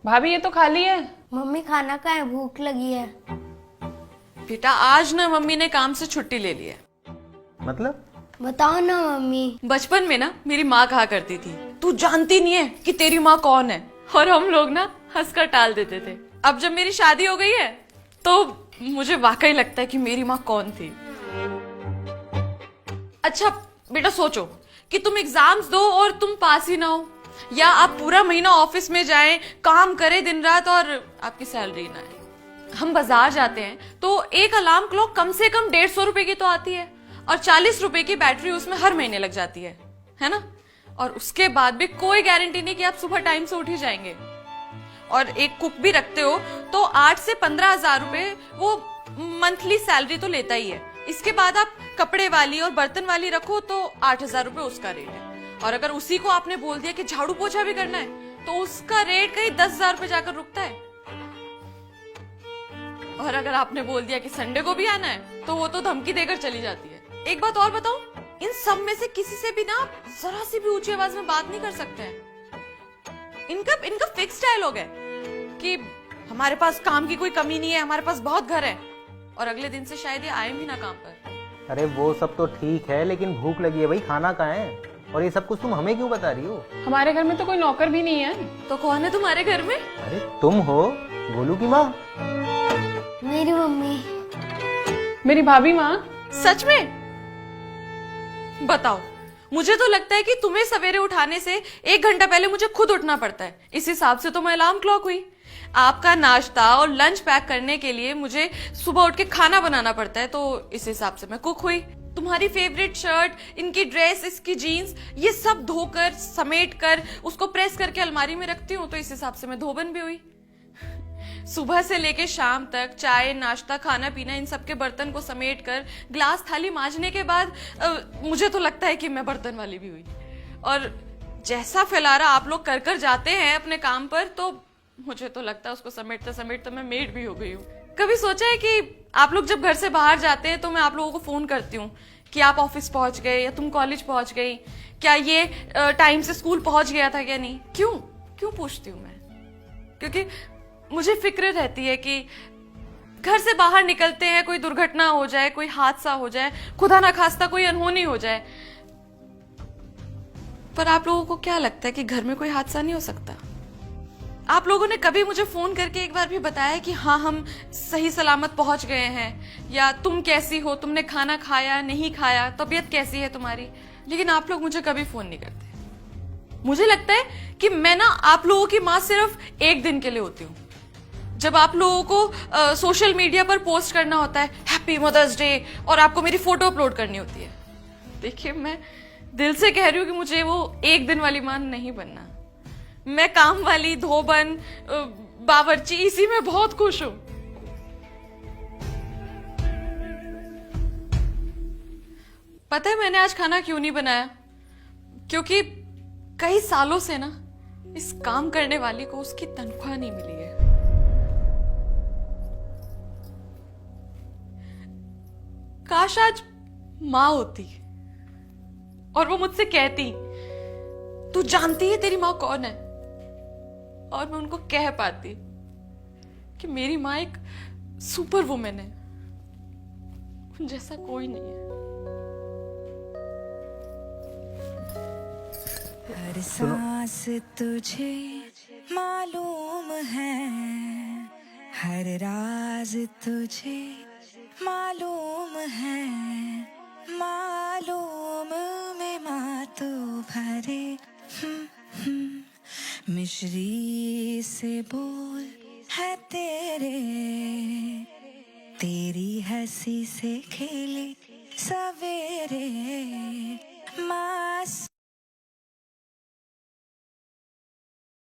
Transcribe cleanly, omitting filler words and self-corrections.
भाभी ये तो खाली है। मम्मी खाना कहाँ है, भूख लगी है। बेटा आज ना मम्मी ने काम से छुट्टी ले ली है। मतलब? बताओ ना मम्मी। बचपन में ना मेरी माँ कहा करती थी तू जानती नहीं है कि तेरी माँ कौन है, और हम लोग ना हंसकर टाल देते थे। अब जब मेरी शादी हो गई है तो मुझे वाकई लगता है कि मेरी माँ कौन थी। अच्छा बेटा सोचो कि तुम एग्जाम्स दो और तुम पास ही ना हो, या आप पूरा महीना ऑफिस में जाएं, काम करें दिन रात और आपकी सैलरी ना आए। हम बाजार जाते हैं तो एक अलार्म क्लॉक कम से कम 150 रुपए की तो आती है, और 40 रुपए की बैटरी उसमें हर महीने लग जाती है ना। और उसके बाद भी कोई गारंटी नहीं कि आप सुबह टाइम से उठ ही जाएंगे। और एक कुक भी रखते हो तो 8 से 15,000 रुपए वो मंथली सैलरी तो लेता ही है। इसके बाद आप कपड़े वाली और बर्तन वाली रखो तो 8,000 रुपए उसका रेट है। और अगर उसी को आपने बोल दिया कि झाड़ू पोछा भी करना है तो उसका रेट कहीं 10,000 रुपए जाकर रुकता है। और अगर आपने बोल दिया कि संडे को भी आना है तो वो तो धमकी देकर चली जाती है। एक बात और बताऊं, इन सब में से किसी से भी ना जरा सी भी ऊंची आवाज में बात नहीं कर सकते हैं। इनका फिक्स डायलॉग है कि हमारे पास काम की कोई कमी नहीं है, हमारे पास बहुत घर है, और अगले दिन से शायद ये आए भी ना काम पर। अरे वो सब तो ठीक है, लेकिन भूख लगी है भाई, खाना कहाँ है? और ये सब कुछ तुम हमें क्यों बता रही हो? हमारे घर में तो कोई नौकर भी नहीं है। तो कौन है तुम्हारे घर में? अरे तुम हो गोलू की माँ। मेरी मम्मी। मेरी भाभी माँ। सच में? बताओ, मुझे तो लगता है कि तुम्हें सवेरे उठाने से 1 घंटा पहले मुझे खुद उठना पड़ता है। इस हिसाब से तो मैं अलार्म क्लॉक हुई। आपका नाश्ता और लंच पैक करने के लिए मुझे सुबह उठ के खाना बनाना पड़ता है, तो इस हिसाब से मैं कुक हुई। तुम्हारी फेवरेट शर्ट, इनकी ड्रेस, इसकी जीन्स, ये सब धोकर समेट कर उसको प्रेस करके अलमारी में रखती हूँ, तो इस हिसाब से मैं धोबन भी हुई। सुबह से लेके शाम तक चाय नाश्ता खाना पीना, इन सब के बर्तन को समेट कर ग्लास थाली मांजने के बाद मुझे तो लगता है कि मैं बर्तन वाली भी हुई। और जैसा फैलारा आप लोग कर कर जाते हैं अपने काम पर, तो मुझे तो लगता है उसको समेटते समेटते मैं मेड भी हो गई हूँ। कभी सोचा है कि आप लोग जब घर से बाहर जाते हैं तो मैं आप लोगों को फोन करती हूँ कि आप ऑफिस पहुंच गए या तुम कॉलेज पहुंच गई, क्या ये टाइम से स्कूल पहुंच गया था क्या नहीं? क्यों पूछती हूँ मैं? क्योंकि मुझे फिक्र रहती है कि घर से बाहर निकलते हैं कोई दुर्घटना हो जाए, कोई हादसा हो जाए, खुदा ना खास्ता कोई अनहोनी हो जाए। पर आप लोगों को क्या लगता है कि घर में कोई हादसा नहीं हो सकता? आप लोगों ने कभी मुझे फोन करके एक बार भी बताया कि हाँ हम सही सलामत पहुंच गए हैं, या तुम कैसी हो, तुमने खाना खाया नहीं खाया, तबीयत कैसी है तुम्हारी? लेकिन आप लोग मुझे कभी फोन नहीं करते। मुझे लगता है कि मैं ना आप लोगों की माँ सिर्फ एक दिन के लिए होती हूँ, जब आप लोगों को सोशल मीडिया पर पोस्ट करना होता है हैप्पी मदर्स डे, और आपको मेरी फोटो अपलोड करनी होती है। देखिए मैं दिल से कह रही हूँ कि मुझे वो एक दिन वाली मां नहीं बनना। मैं काम वाली, धोबन, बावर्ची, इसी में बहुत खुश हूं। पता है मैंने आज खाना क्यों नहीं बनाया? क्योंकि कई सालों से ना इस काम करने वाली को उसकी तनख्वाह नहीं मिली है। काश आज माँ होती और वो मुझसे कहती तू जानती है तेरी माँ कौन है, और मैं उनको कह पाती कि मेरी माँ एक सुपर वुमेन है, उन जैसा कोई नहीं है। हर सांस तुझे मालूम है, हर राज तुझे मालूम है, मालूम में मातू भरे मिश्री से बोल है तेरे, तेरी हंसी से खेले सवेरे।